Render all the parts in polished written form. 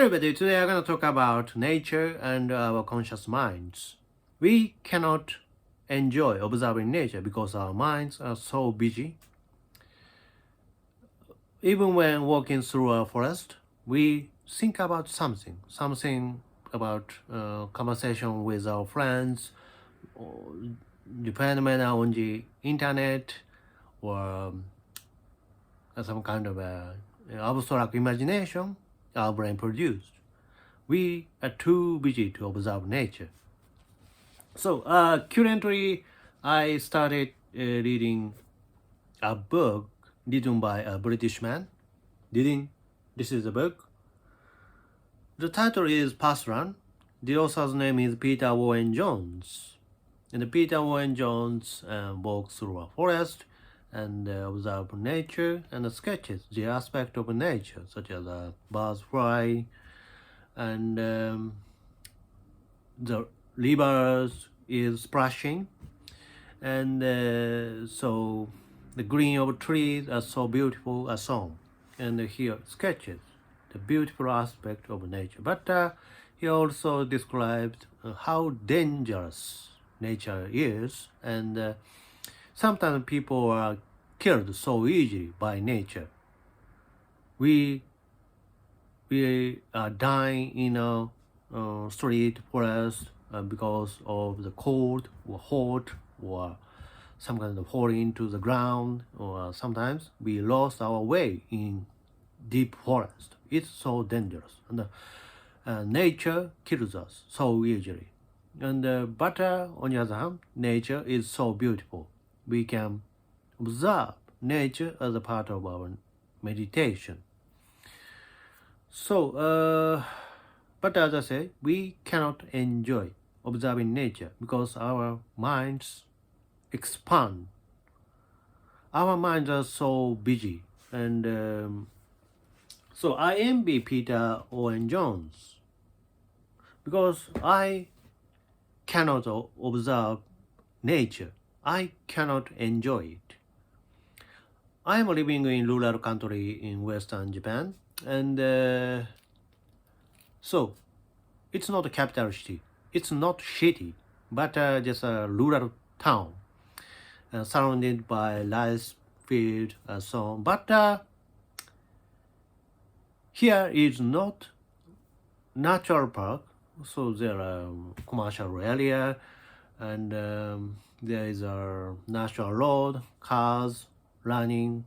Hello everybody, today I'm going to talk about nature and our conscious minds. We cannot enjoy observing nature because our minds are so busy. Even when walking through a forest, we think about something about conversation with our friends, or depending on the internet, or some kind of abstract imagination our brain produced. We are too busy to observe nature. So currently, I started reading a book written by a British man. This is a book. The title is Path Run. The author's name is Peter Owen Jones. And Peter Owen Jones walks through a forest and observe nature and sketches the aspect of nature, such as birds fly and the rivers is splashing, and so the green of trees are so beautiful a song, and here sketches the beautiful aspect of nature. But he also described how dangerous nature is, and sometimes people are killed so easily by nature. We are dying in a street forest because of the cold or hot or some kind of falling into the ground, or sometimes we lost our way in deep forest. It's so dangerous, and nature kills us so easily. And but on the other hand, nature is so beautiful. We can observe nature as a part of our meditation. So, but as I say, we cannot enjoy observing nature because our minds expand. Our minds are so busy, and so I envy Peter Owen Jones because I cannot observe nature. I cannot enjoy it. I am living in rural country in Western Japan, and so it's not a capital city. It's not city, but just a rural town surrounded by rice field and so on. But here is not natural park, so there are commercial area, and there is a national road, cars running,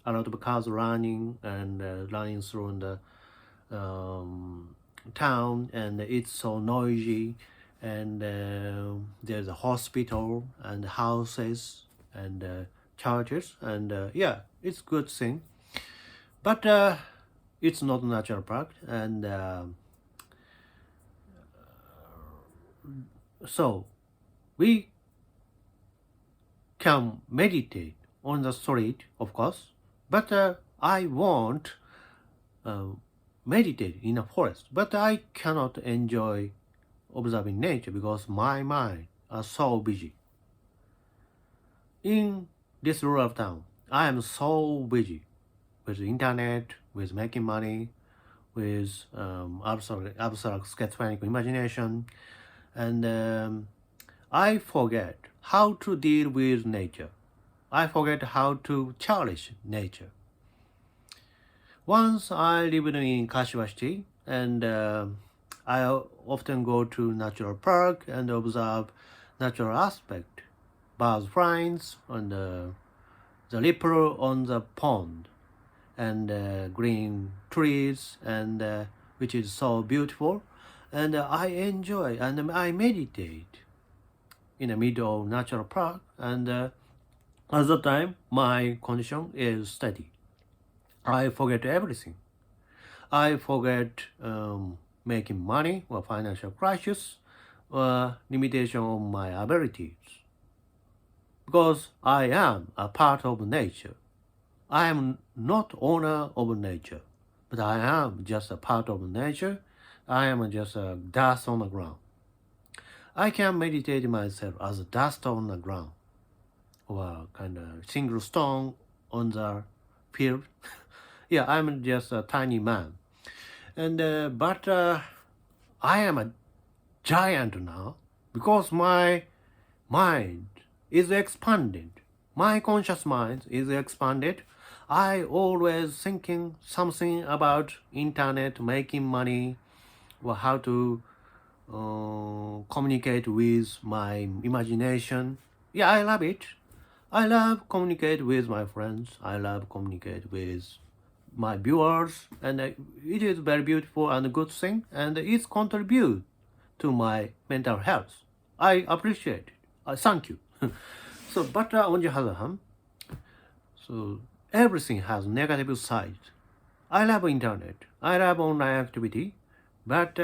a lot of cars running and running through the town, and it's so noisy, and there's a hospital and houses and churches, and yeah, it's good thing, but it's not natural park, and so we can meditate on the street, of course, but I want meditate in a forest, but I cannot enjoy observing nature because my mind are so busy. In this rural town, I am so busy with the internet, with making money, with abstract schizophrenic imagination, and I forget how to deal with nature. I forget how to cherish nature. Once I lived in Kashiwa City, and I often go to natural park and observe natural aspect, birds flying, and the ripple on the pond, and green trees, and which is so beautiful, and I enjoy and I meditate in the middle of natural park, and at the time my condition is steady. I forget everything. I forget making money or financial crisis or limitation of my abilities, because I am a part of nature. I am not owner of nature, but I am just a part of nature. I am just a dust on the ground. I can meditate myself as a dust on the ground, or kind of single stone on the field. Yeah, I'm just a tiny man. And but I am a giant now because my mind is expanded. My conscious mind is expanded. I always thinking something about internet, making money, or how to communicate with my imagination. Yeah, I love it. I love communicate with my friends. I love communicate with my viewers, and it is very beautiful and a good thing, and it contribute to my mental health. I appreciate it. Thank you. So, but on the other hand, so everything has negative side. I love internet. I love online activity, but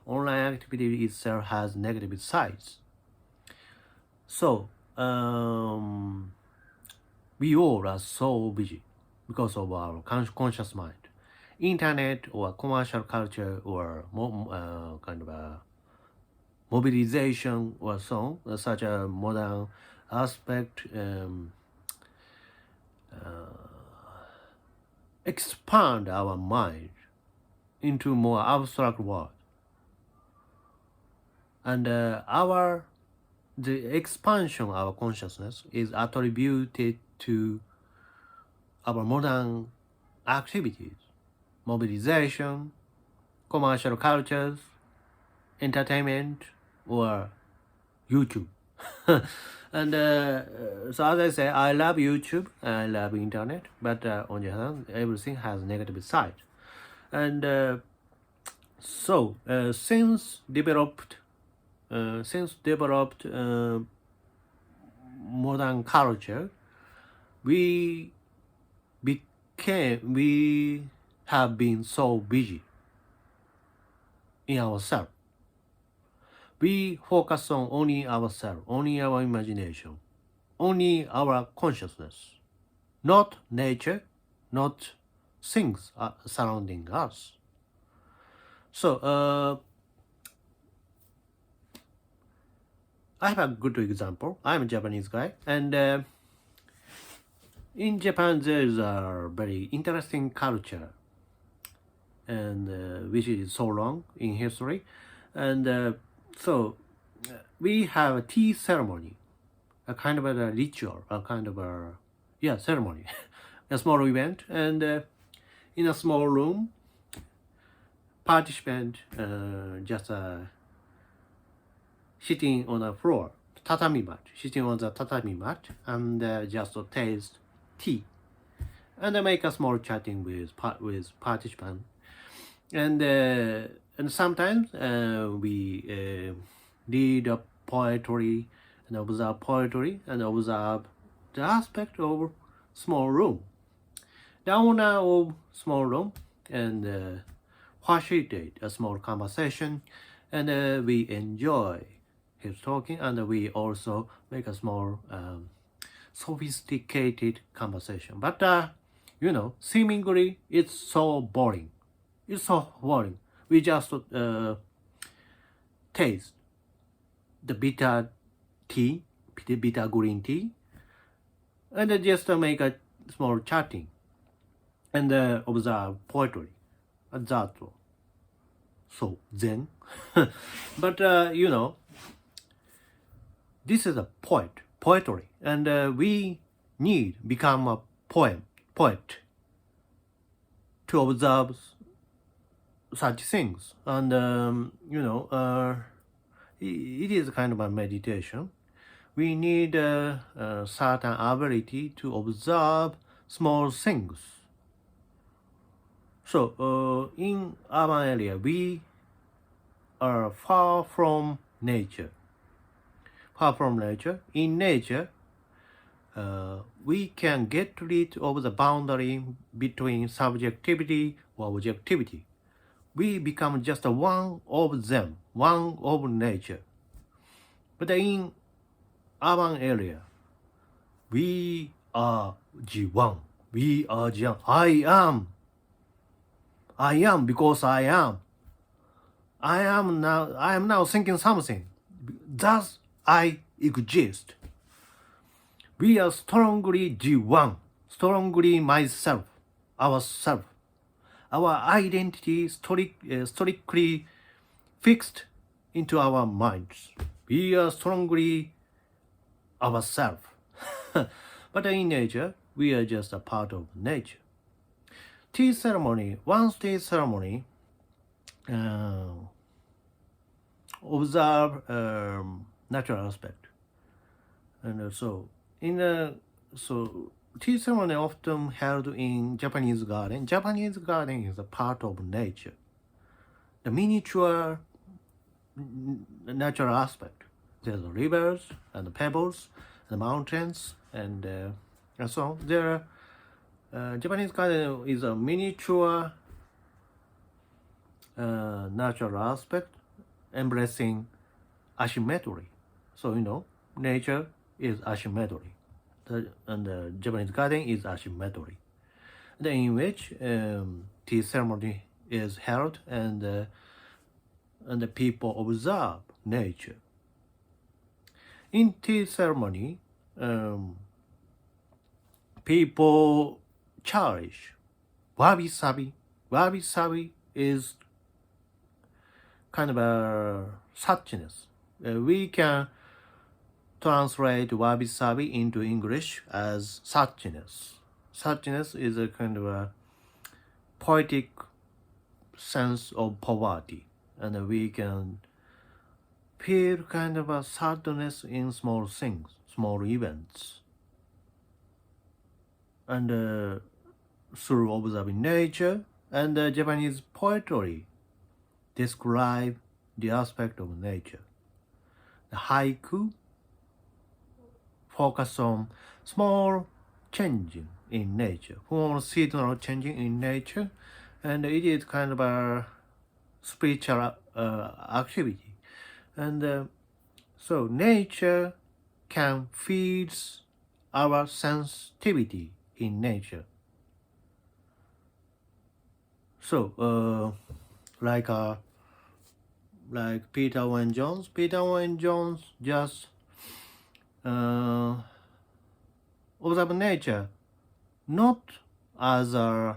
online activity itself has negative sides. So we all are so busy because of our conscious mind. Internet or commercial culture or kind of a mobilization or so, such a modern aspect expand our mind into more abstract world. And the expansion of our consciousness is attributed to our modern activities, mobilization, commercial cultures, entertainment, or YouTube. And so as I say, I love YouTube, I love internet, but on the other hand, everything has negative side. And so since developed modern culture, we have been so busy in ourselves. We focus on only ourselves, only our imagination, only our consciousness, not nature, not things surrounding us. So I have a good example. I'm a Japanese guy, and in Japan there is a very interesting culture, and which is so long in history, and so we have a tea ceremony, a kind of a ritual, a kind of a ceremony, a small event, and in a small room, participant just sitting on the floor, sitting on the tatami mat, and just taste tea, and make a small chatting with participant, and sometimes we read a poetry and observe the aspect of small room. The owner of small room and facilitate a small conversation, and we enjoy his talking, and we also make a small sophisticated conversation. But seemingly it's so boring. It's so boring. We just taste the bitter tea, the bitter green tea, and just make a small chatting and observe poetry. That's all. So Zen. But this is a poetry, and we need become a poet to observe such things, and it is kind of a meditation. We need a certain ability to observe small things. So in urban area, we are far from nature. In nature, we can get rid of the boundary between subjectivity or objectivity. We become just one of them, one of nature. But in urban area, we are G1. We are G1. I am because I am. I am now thinking something. Thus I exist. We are strongly G1, strongly myself, ourself. our identity strictly fixed into our minds. We are strongly ourselves. But in nature, we are just a part of nature. Tea ceremony, once tea ceremony, observe natural aspect. And so tea ceremony often held in Japanese garden. Japanese garden is a part of nature. The miniature natural aspect. There's the rivers and the pebbles, the mountains, and so on. There, Japanese garden is a miniature natural aspect embracing asymmetry. So nature is asymmetry, and the Japanese garden is asymmetry, in which tea ceremony is held, and the people observe nature. In tea ceremony, people cherish wabi-sabi. Wabi-sabi is kind of a suchness. We can translate wabi-sabi into English as suchness. Suchness is a kind of a poetic sense of poverty, and we can feel kind of a sadness in small things, small events. And through observing nature and Japanese poetry describe the aspect of nature. The haiku focus on small changing in nature, small seasonal changing in nature, and it is kind of a spiritual activity. And so nature can feed our sensitivity in nature. So like Peter Wynne Jones just observe nature not as a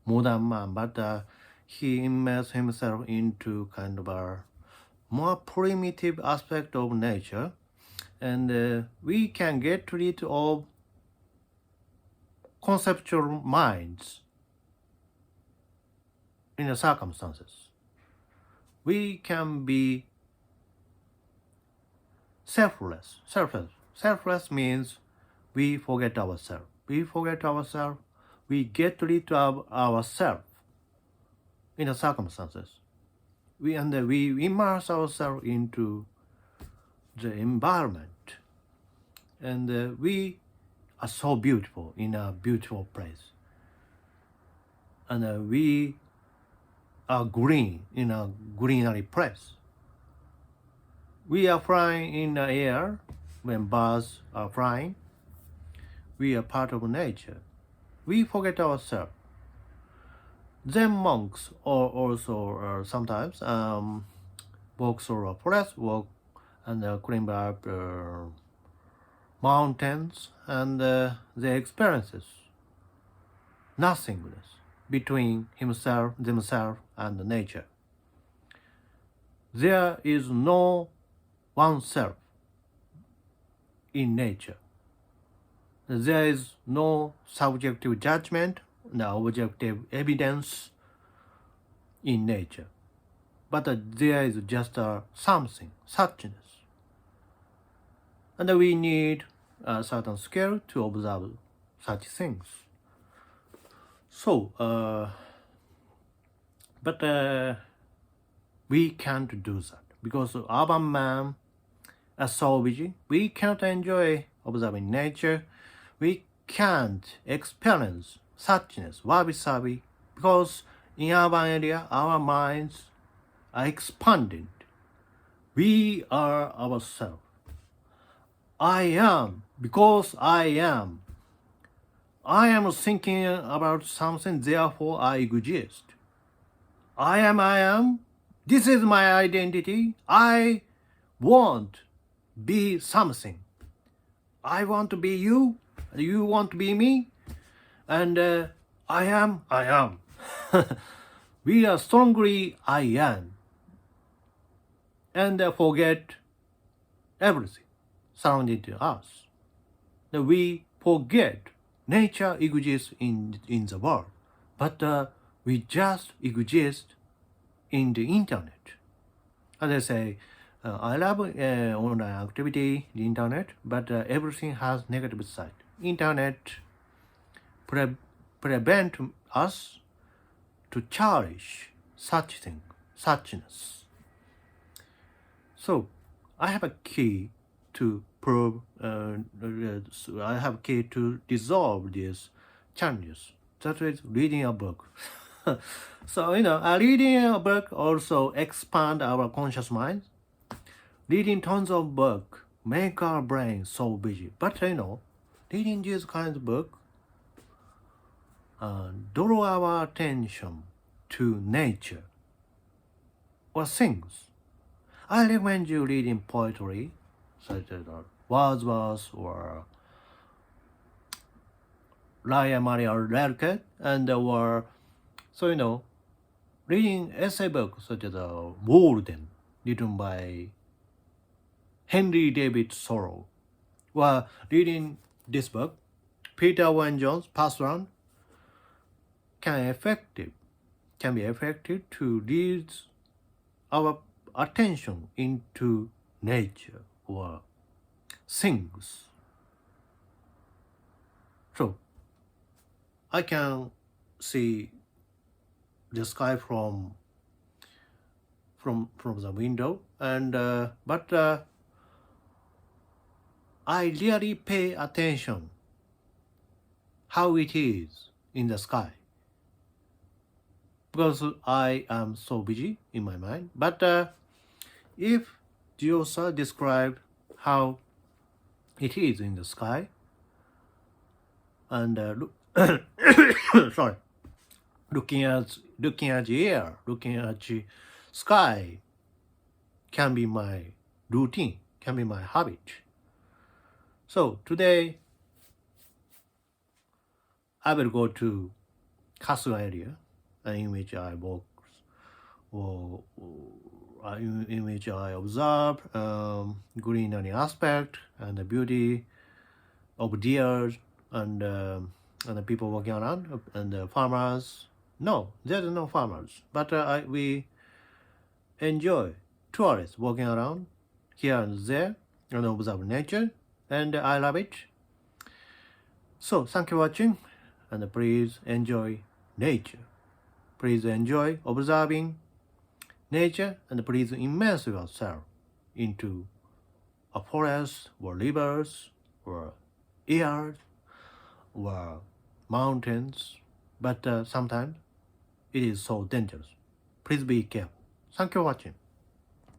modern man, but he immersed himself into kind of a more primitive aspect of nature, and we can get rid of conceptual minds in the circumstances. We can be selfless. Selfless means we forget ourselves. We get rid of ourselves in the circumstances. We immerse ourselves into the environment, and we are so beautiful in a beautiful place, and we are green in a greenery place. We are flying in the air when birds are flying. We are part of nature. We forget ourselves. Zen monks or also sometimes walk through a forest, and climb up mountains, and they experiences nothingness between themselves, and nature. There is no oneself in nature. There is no subjective judgment, no objective evidence in nature. But there is just something, suchness. And we need a certain skill to observe such things. So, but we can't do that because urban man are so busy. We can't enjoy observing nature. We can't experience suchness, wabi-sabi, because in urban area our minds are expanded. We are ourselves. I am because I am. I am thinking about something, therefore I exist. I am. This is my identity. I want be something. I want to be you. You want to be me. And I am. We are strongly I am. And forget everything surrounding us. We forget nature exists in the world, but we just exist in the internet. As I say, I love online activity, the internet, but everything has negative side. Internet prevent us to cherish such thing, suchness. So I have a key to prove. I have a key to dissolve these challenges. That is reading a book. So reading a book also expand our conscious mind. Reading tons of book make our brain so busy. But reading these kinds of book draw our attention to nature or things. I recommend you reading poetry, such as Wordsworth or Raya Maria Rilke, and reading essay books such as Walden, written by Henry David Thoreau. While reading this book, Peter Wynne Jones' Past Round can be effective to lead our attention into nature or things. So I can see the sky from the window, and but I really pay attention how it is in the sky, because I am so busy in my mind. But if Diosa described how it is in the sky, and sorry, looking at the air, looking at the sky can be my routine, can be my habit. So today I will go to Kasuga area in which I walk, or in which I observe greenery aspect and the beauty of deer and the people walking around and the farmers. No, there's no farmers, but we enjoy tourists walking around here and there and observe nature, and I love it. So thank you for watching, and please enjoy nature. Please enjoy observing nature, and please immerse yourself into a forest or rivers or air or mountains. But sometimes it is so dangerous. Please be careful. Thank you for watching.